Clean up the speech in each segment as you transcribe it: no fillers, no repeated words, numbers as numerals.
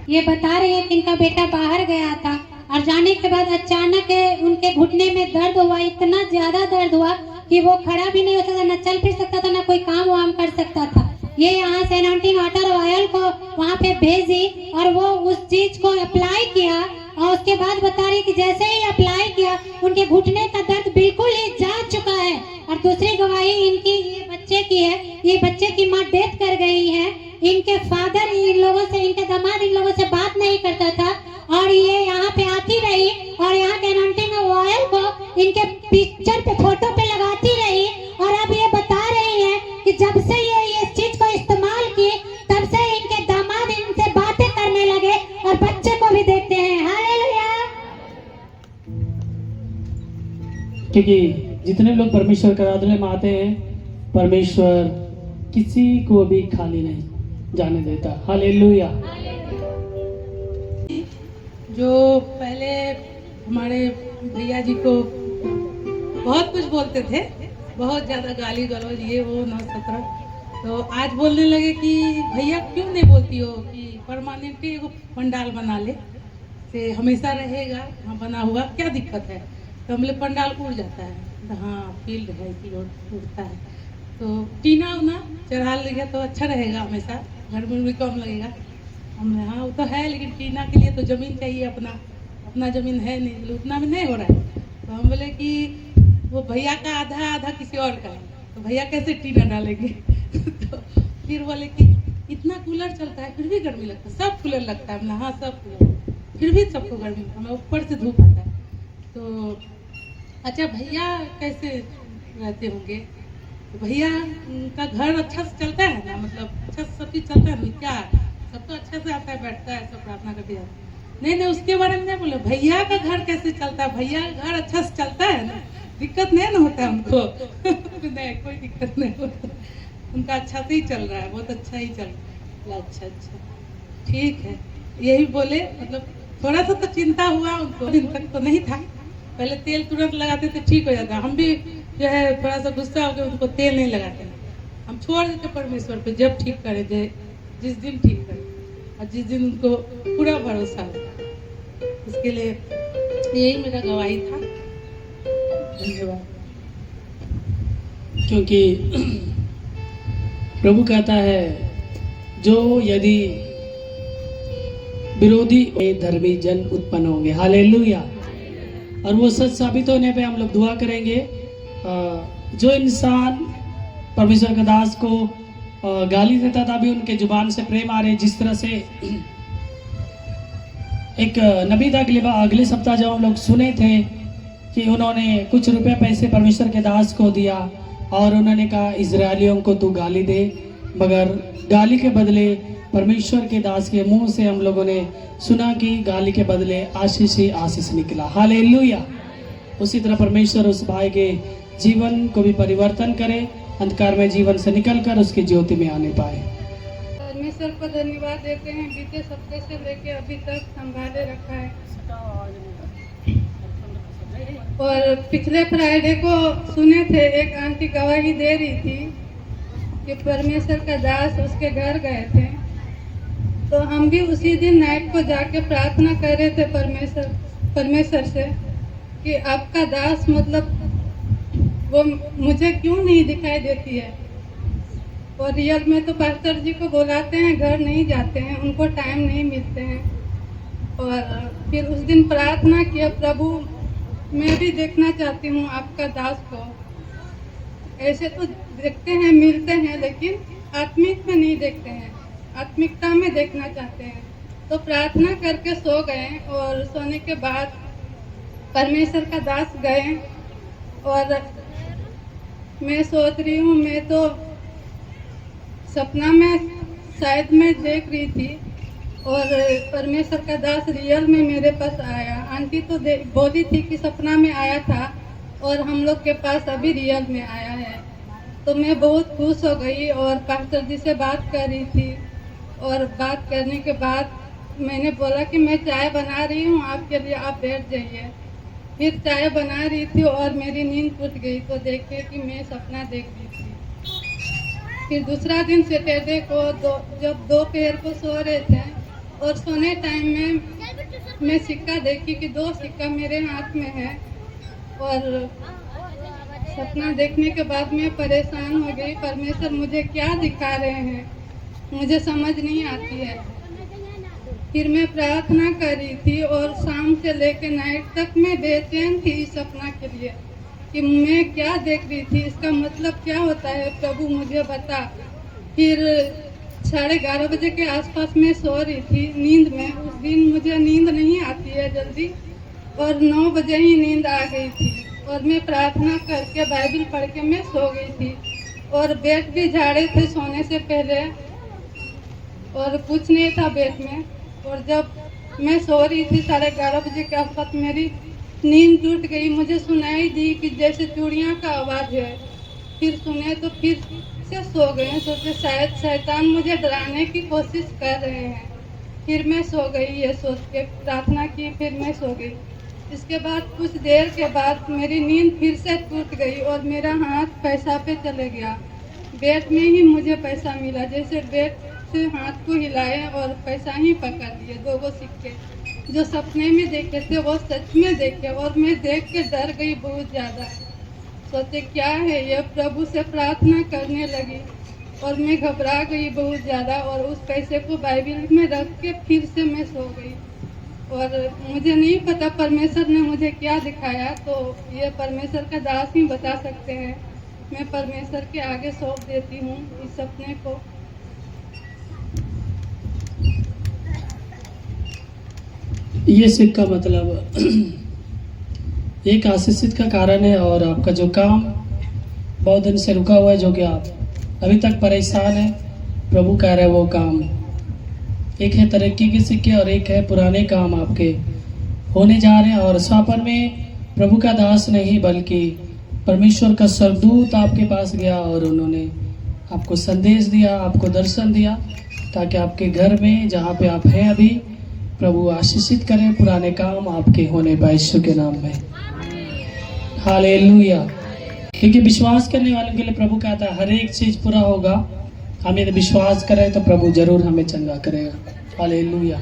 ये बता रही है कि इनका बेटा बाहर गया था और जाने के बाद अचानक उनके घुटने में दर्द हुआ, इतना ज्यादा दर्द हुआ कि वो खड़ा भी नहीं हो सकता, न चल फिर सकता था, न कोई काम वाम कर सकता था। ये यहाँ से अनाउंटिंग वाटर ऑयल को वहाँ पे भेजी और वो उस चीज को अप्लाई किया और उसके बाद बता रही कि जैसे ही अप्लाई किया उनके घुटने का दर्द बिल्कुल ही जा चुका है। और दूसरी गवाही इनकी ये बच्चे की है, ये बच्चे की माँ डेथ कर गई है। इनके फादर इन लोगों से, इनके दामाद इन लोगों से बात नहीं करता था और ये यहाँ पे आती रही और यहाँ के अनाउंटिंग ऑयल को इनके पिक्चर पे, फोटो पे लगाती रही। और अब ये बता रही है कि जब से ये इस चीज को इस्तेमाल की तब से इनके दामाद इनसे बातें करने लगे और बच्चे को भी देखते हैं। हालेलुया। क्योंकि जितने लोग परमेश्वर के आराधना में आते हैं, परमेश्वर किसी को भी खाली नहीं जाने देता। हालेलुया। जो पहले हमारे भैया जी को बहुत कुछ बोलते थे, बहुत ज़्यादा गाली गलौज, ये वो 9-17, तो आज बोलने लगे कि भैया क्यों नहीं बोलती हो कि परमानेंटली एगो पंडाल बना ले, से हमेशा रहेगा हाँ बना हुआ, क्या दिक्कत है। तो हम लोग पंडाल उड़ जाता है, तो हाँ फील्ड है कि उड़ता है, तो टीना उना चढ़ा लेगा तो अच्छा रहेगा, हमेशा घर में भी कम लगेगा। हमने हाँ वो तो है, लेकिन टीना के लिए तो ज़मीन चाहिए, अपना ज़मीन है नहीं, उतना भी नहीं हो रहा है। तो हम बोले कि वो भैया का आधा आधा किसी और का है, तो भैया कैसे टीना डालेंगे। तो फिर बोले कि इतना कूलर चलता है फिर भी गर्मी लगता है, सब कूलर लगता है। हमने हाँ सब कूलर, फिर भी सबको गर्मी, हमें ऊपर से धूप आता है। तो अच्छा भैया कैसे रहते होंगे, तो भैया का घर अच्छा से चलता है ना, मतलब अच्छा से सब चीज़ चलता है ना, क्या सब तो अच्छे से आता है, बैठता है, सब प्रार्थना करते हैं। नहीं उसके बारे में नहीं बोले, भैया का घर कैसे चलता है, भैया का घर अच्छा से चलता है ना, दिक्कत नहीं ना होता है उनको। नहीं कोई दिक्कत नहीं होता, उनका अच्छा से ही चल रहा है, बहुत अच्छा ही चल रहा है। अच्छा ठीक है, यही बोले, मतलब थोड़ा सा तो चिंता हुआ उनको, दिन तक तो नहीं था, पहले तेल तुरंत लगाते थे ठीक हो जाता। हम भी जो है थोड़ा सा गुस्सा हो गया, उनको तेल नहीं लगाते, हम छोड़ देते परमेश्वर पे, जब ठीक करे, जिस दिन ठीक करे, और जिस दिन उनको पूरा भरोसा हो, उसके लिए यही मेरा गवाही था। धन्यवाद। क्योंकि प्रभु कहता है जो यदि विरोधी धर्मी जन उत्पन्न होंगे। हालेलुया। और वो सच साबित होने पे हम लोग दुआ करेंगे। जो इंसान परमेश्वर के दास को गाली देता था, अभी उनके जुबान से प्रेम आ रहे, जिस तरह से एक नबी था अगले सप्ताह जब हम लोग सुने थे कि उन्होंने कुछ रुपए पैसे परमेश्वर के दास को दिया और उन्होंने कहा इजरायलियों को तू गाली दे, मगर गाली के बदले परमेश्वर के दास के मुंह से हम लोगों ने सुना कि गाली के बदले आशीष ही आशीष निकला। हालेलुया। उसी तरह परमेश्वर उस भाई के जीवन को भी परिवर्तन करे, अंधकार में जीवन से निकलकर उसकी ज्योति में आने पाए। परमेश्वर को धन्यवाद देते हैं, बीते सप्ताह से लेके अभी तक संभाले रखा है। और पिछले फ्राइडे को सुने थे, एक आंटी गवाही दे रही थी कि परमेश्वर का दास उसके घर गए थे, तो हम भी उसी दिन नाइट को जाके प्रार्थना कर रहे थे परमेश्वर से कि आपका दास, मतलब वो मुझे क्यों नहीं दिखाई देती है। और रियल में तो पास्टर जी को बुलाते हैं, घर नहीं जाते हैं, उनको टाइम नहीं मिलते हैं। और फिर उस दिन प्रार्थना किया, प्रभु मैं भी देखना चाहती हूँ आपका दास को। ऐसे तो देखते हैं, मिलते हैं, लेकिन आत्मिक में नहीं देखते हैं, आत्मिकता में देखना चाहते हैं। तो प्रार्थना करके सो गए और सोने के बाद परमेश्वर का दास गए और मैं सोच रही हूँ, मैं तो सपना में शायद मैं देख रही थी और परमेश्वर का दास रियल में मेरे पास आया। आंटी तो बोली थी कि सपना में आया था और हम लोग के पास अभी रियल में आया है। तो मैं बहुत खुश हो गई और पास्टर जी से बात कर रही थी और बात करने के बाद मैंने बोला कि मैं चाय बना रही हूँ आपके लिए, आप बैठ जाइए। फिर चाय बना रही थी और मेरी नींद टूट गई, तो देखे कि मैं सपना देख रही थी। फिर दूसरा दिन सैटरडे को जब दोपहर को सो रहे थे और सोने टाइम में मैं सिक्का देखी कि 2 सिक्का मेरे हाथ में है। और सपना देखने के बाद मैं परेशान हो गई, परमेश्वर मुझे क्या दिखा रहे हैं, मुझे समझ नहीं आती है। फिर मैं प्रार्थना कर रही थी और शाम से लेकर नाइट तक मैं बेचैन थी इस सपना के लिए कि मैं क्या देख रही थी, इसका मतलब क्या होता है, प्रभु मुझे बता। फिर 11:30 बजे के आसपास मैं सो रही थी नींद में। उस दिन मुझे नींद नहीं आती है जल्दी, और 9 बजे ही नींद आ गई थी और मैं प्रार्थना करके बाइबल पढ़ के मैं सो गई थी। और बेड भी झाड़े थे सोने से पहले और कुछ नहीं था बेड में। और जब मैं सो रही थी 11:30 बजे के आसपास मेरी नींद टूट गई। मुझे सुनाई दी कि जैसे चूड़ियाँ का आवाज़ है। फिर सुने तो फिर से सो गए, सोचे शायद शैतान मुझे डराने की कोशिश कर रहे हैं। फिर मैं सो गई, ये सोच के प्रार्थना की, फिर मैं सो गई। इसके बाद कुछ देर के बाद मेरी नींद फिर से टूट गई और मेरा हाथ पैसा पे चले गया। बेड में ही मुझे पैसा मिला, जैसे बेड से हाथ को हिलाए और पैसा ही पकड़ लिए 2 सिक्के। जो सपने में देखे थे वो सच में देखे और मैं देख के डर गई बहुत ज़्यादा। सोचे क्या है ये, प्रभु से प्रार्थना करने लगी और मैं घबरा गई बहुत ज़्यादा। और उस पैसे को बाइबल में रख के फिर से मैं सो गई। और मुझे नहीं पता परमेश्वर ने मुझे क्या दिखाया, तो ये परमेश्वर का दास ही बता सकते हैं। मैं परमेश्वर के आगे सौंप देती हूँ इस सपने को। ये सिक्का मतलब एक आशीषित का कारण है, और आपका जो काम बहुत दिन से रुका हुआ है, जो कि आप अभी तक परेशान है, प्रभु कह रहे हैं वो काम, एक है तरक्की के सिक्के और एक है पुराने काम आपके होने जा रहे हैं। और स्वापर में प्रभु का दास नहीं बल्कि परमेश्वर का स्वर्गदूत आपके पास गया और उन्होंने आपको संदेश दिया, आपको दर्शन दिया, ताकि आपके घर में जहाँ पे आप हैं अभी प्रभु आशीषित करें, पुराने काम आपके होने पाए यीशु के नाम में। हालेलुया। क्योंकि विश्वास करने वालों के लिए प्रभु कहता है हर एक चीज पूरा होगा। हम यदि विश्वास करें तो प्रभु जरूर हमें चंगा करेगा। हालेलुया।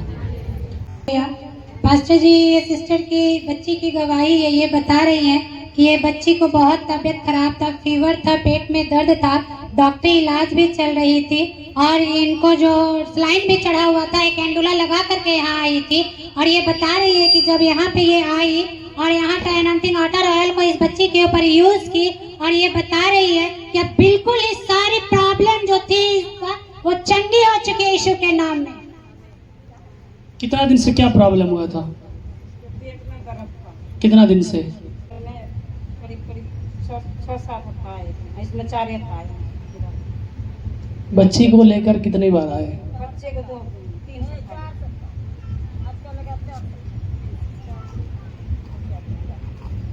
पास्टर जी, ये सिस्टर की बच्ची की गवाही है, ये बता रही हैं कि ये बच्ची को बहुत तबीयत खराब था, फीवर था, पेट में दर्द था, डॉक्टरी इलाज भी चल रही थी और इनको जो स्लाइन भी चढ़ा हुआ था, एक कैंडुला लगा करके यहाँ आई थी। और ये बता रही है कि जब यहाँ पे ये आई और यहाँ का एनॉइंटिंग वाटर ऑयल को इस बच्ची के ऊपर यूज की, और ये बता रही है कि अब बिल्कुल इस सारी प्रॉब्लम जो थी इसका वो चंगी हो चुकी है यीशु के नाम में। कितना दिन से क्या प्रॉब्लम हुआ था? कितना दिन से? करीब 6-7 था, इसमें 4 था। बच्ची को लेकर कितनी बार आए? बच्चे को तो